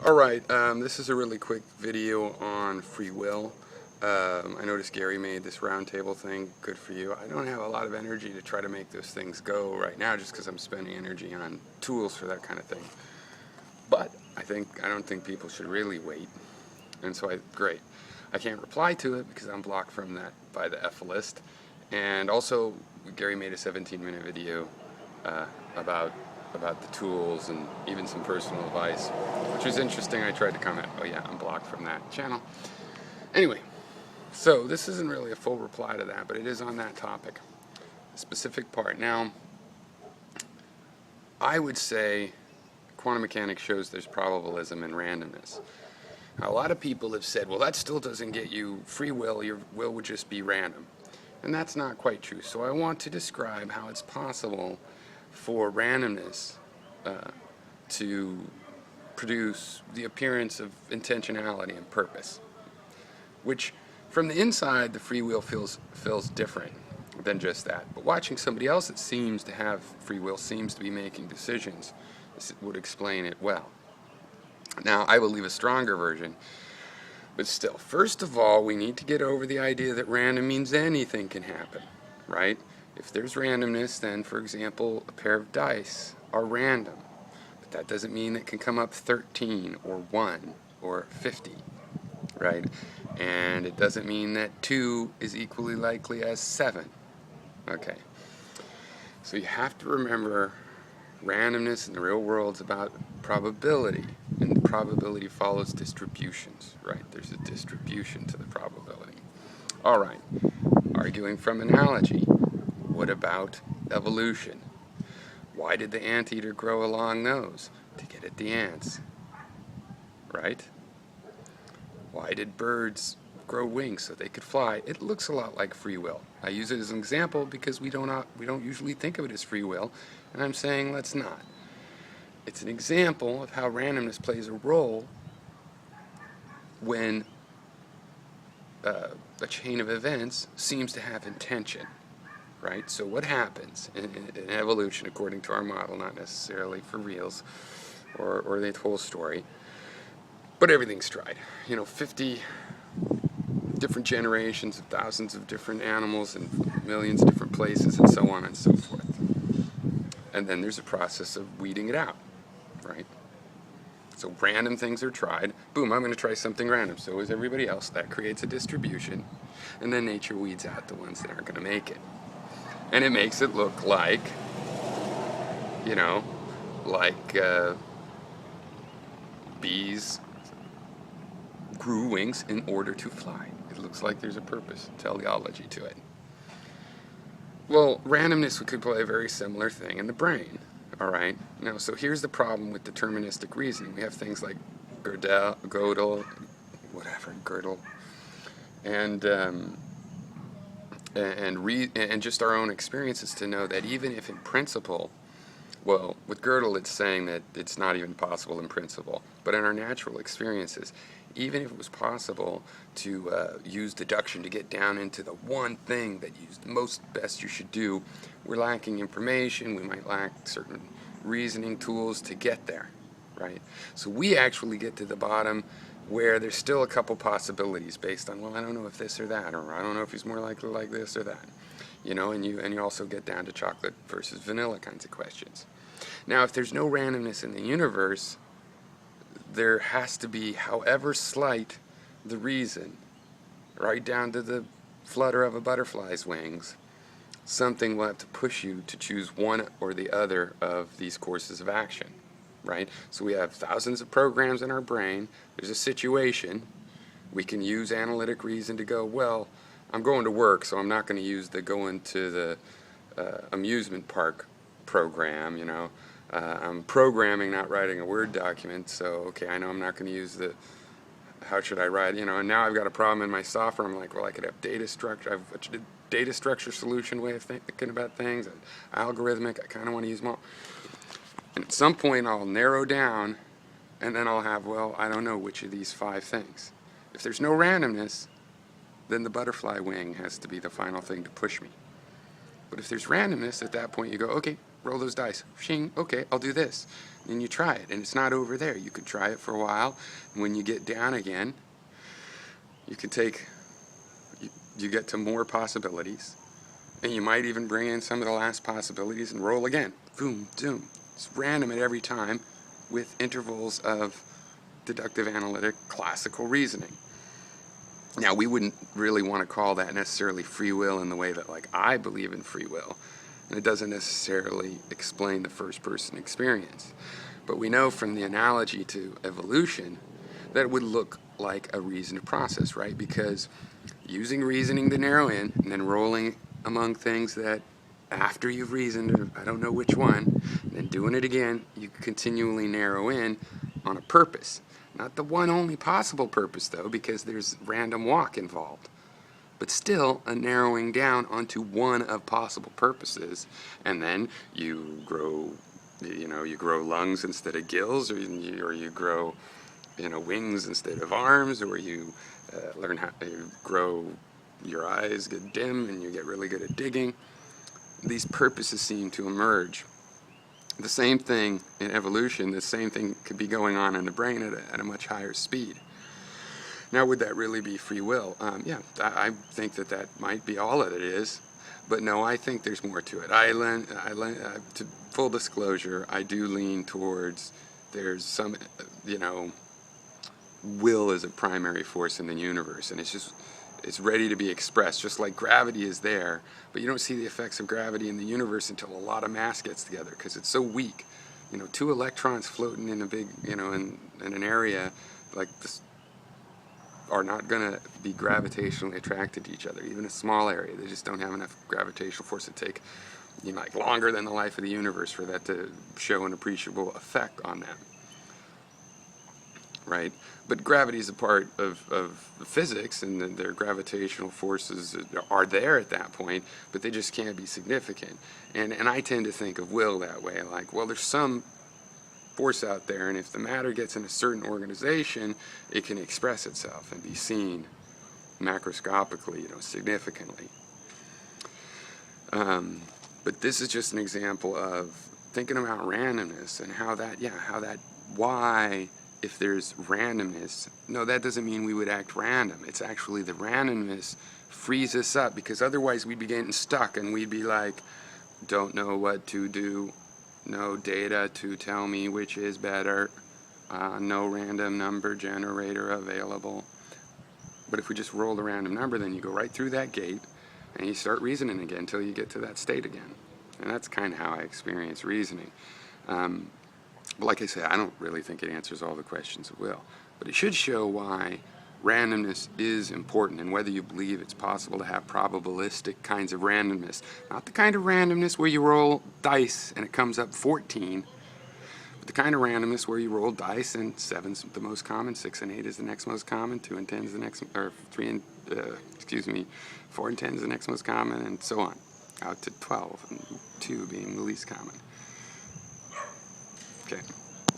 Alright, this is a really quick video on free will. I noticed Gary made this roundtable thing. Good for you. I don't have a lot of energy to try to make those things go right now just because I'm spending energy on tools for that kind of thing. But I don't think people should really wait. And so great. I can't reply to it because I'm blocked from that by the F list. And also, Gary made a 17-minute video about the tools and even some personal advice, which was interesting. I tried to comment, oh yeah, I'm blocked from that channel. Anyway, so this isn't really a full reply to that, but it is on that topic, a specific part. Now, I would say quantum mechanics shows there's probabilism and randomness. Now, a lot of people have said, well, that still doesn't get you free will, your will would just be random. And that's not quite true. So I want to describe how it's possible for randomness to produce the appearance of intentionality and purpose, which from the inside the free will feels different than just that. But watching somebody else that seems to have free will, seems to be making decisions, this would explain it well. Now, I will leave a stronger version, but still, first of all, we need to get over the idea that random means anything can happen, right? If there's randomness, then, for example, a pair of dice are random. But that doesn't mean it can come up 13 or 1 or 50, right? And it doesn't mean that 2 is equally likely as 7. Okay. So you have to remember randomness in the real world is about probability. And probability follows distributions, right? There's a distribution to the probability. All right. Arguing from analogy. What about evolution? Why did the anteater grow a long nose? To get at the ants, right? Why did birds grow wings so they could fly? It looks a lot like free will. I use it as an example because we don't usually think of it as free will, and I'm saying let's not. It's an example of how randomness plays a role when a chain of events seems to have intention. Right? So what happens in evolution, according to our model, not necessarily for reals or the whole story, but everything's tried. 50 different generations of thousands of different animals in millions of different places and so on and so forth. And then there's a process of weeding it out, right? So random things are tried. Boom, I'm going to try something random. So is everybody else. That creates a distribution. And then nature weeds out the ones that aren't going to make it. And it makes it look like, bees grew wings in order to fly. It looks like there's a purpose, teleology to it. Well, randomness could play a very similar thing in the brain, all right? Now, so here's the problem with deterministic reasoning. We have things like Gödel, and just our own experiences to know that even if in principle, well, with Gödel it's saying that it's not even possible in principle, but in our natural experiences, even if it was possible to use deduction to get down into the one thing that best you should do, we're lacking information, we might lack certain reasoning tools to get there, right? So we actually get to the bottom where there's still a couple possibilities based on, well, I don't know if this or that, or I don't know if he's more likely like this or that, and you also get down to chocolate versus vanilla kinds of questions. Now, if there's no randomness in the universe, there has to be, however slight the reason, right down to the flutter of a butterfly's wings, something will have to push you to choose one or the other of these courses of action. Right? So we have thousands of programs in our brain. There's a situation. We can use analytic reason to go, well, I'm going to work, so I'm not going to use the going to the amusement park program, I'm programming, not writing a Word document, so, okay, I know I'm not going to use the, how should I write, and now I've got a problem in my software. I'm like, well, I could have data structure. I have a data structure solution way of thinking about things, algorithmic. I kind of want to use them all. And at some point I'll narrow down, and then I'll have, well, I don't know which of these 5 things. If there's no randomness, then the butterfly wing has to be the final thing to push me. But if there's randomness, at that point you go, okay, roll those dice. Shing, okay, I'll do this. And you try it, and it's not over there. You could try it for a while, and when you get down again, you can take, you get to more possibilities, and you might even bring in some of the last possibilities and roll again. Boom, zoom. It's random at every time with intervals of deductive analytic classical reasoning. Now, we wouldn't really want to call that necessarily free will in the way that, like, I believe in free will, and it doesn't necessarily explain the first-person experience. But we know from the analogy to evolution that it would look like a reasoned process, right? Because using reasoning to narrow in and then rolling among things that after you've reasoned, or I don't know which one, and then doing it again, you continually narrow in on a purpose. Not the one only possible purpose, though, because there's random walk involved. But still a narrowing down onto one of possible purposes, and then you grow, you grow lungs instead of gills, or you grow, wings instead of arms, or you learn how to grow, your eyes get dim and you get really good at digging. These purposes seem to emerge. The same thing in evolution, the same thing could be going on in the brain at a much higher speed. Now, would that really be free will? Yeah, I think that might be all that it is, but no, I think there's more to it. To full disclosure, I do lean towards there's some, will is a primary force in the universe, and it's ready to be expressed, just like gravity is there, but you don't see the effects of gravity in the universe until a lot of mass gets together, because it's so weak. 2 electrons floating in a big, in an area like this are not going to be gravitationally attracted to each other, even a small area. They just don't have enough gravitational force to take, like longer than the life of the universe for that to show an appreciable effect on them. Right? But gravity is a part of physics, and their gravitational forces are there at that point, but they just can't be significant. And I tend to think of will that way, like, well, there's some force out there, and if the matter gets in a certain organization, it can express itself and be seen macroscopically, significantly. But this is just an example of thinking about randomness and how that why, if there's randomness, no, that doesn't mean we would act random. It's actually the randomness frees us up, because otherwise we'd be getting stuck and we'd be like, don't know what to do, no data to tell me which is better, no random number generator available. But if we just roll the random number, then you go right through that gate and you start reasoning again until you get to that state again. And that's kind of how I experience reasoning. But like I say, I don't really think it answers all the questions of will. But it should show why randomness is important, and whether you believe it's possible to have probabilistic kinds of randomness. Not the kind of randomness where you roll dice and it comes up 14, but the kind of randomness where you roll dice and 7's the most common, 6 and 8 is the next most common, 2 and 10 is the next, or 4 and 10 is the next most common, and so on, out to 12, and 2 being the least common. Okay.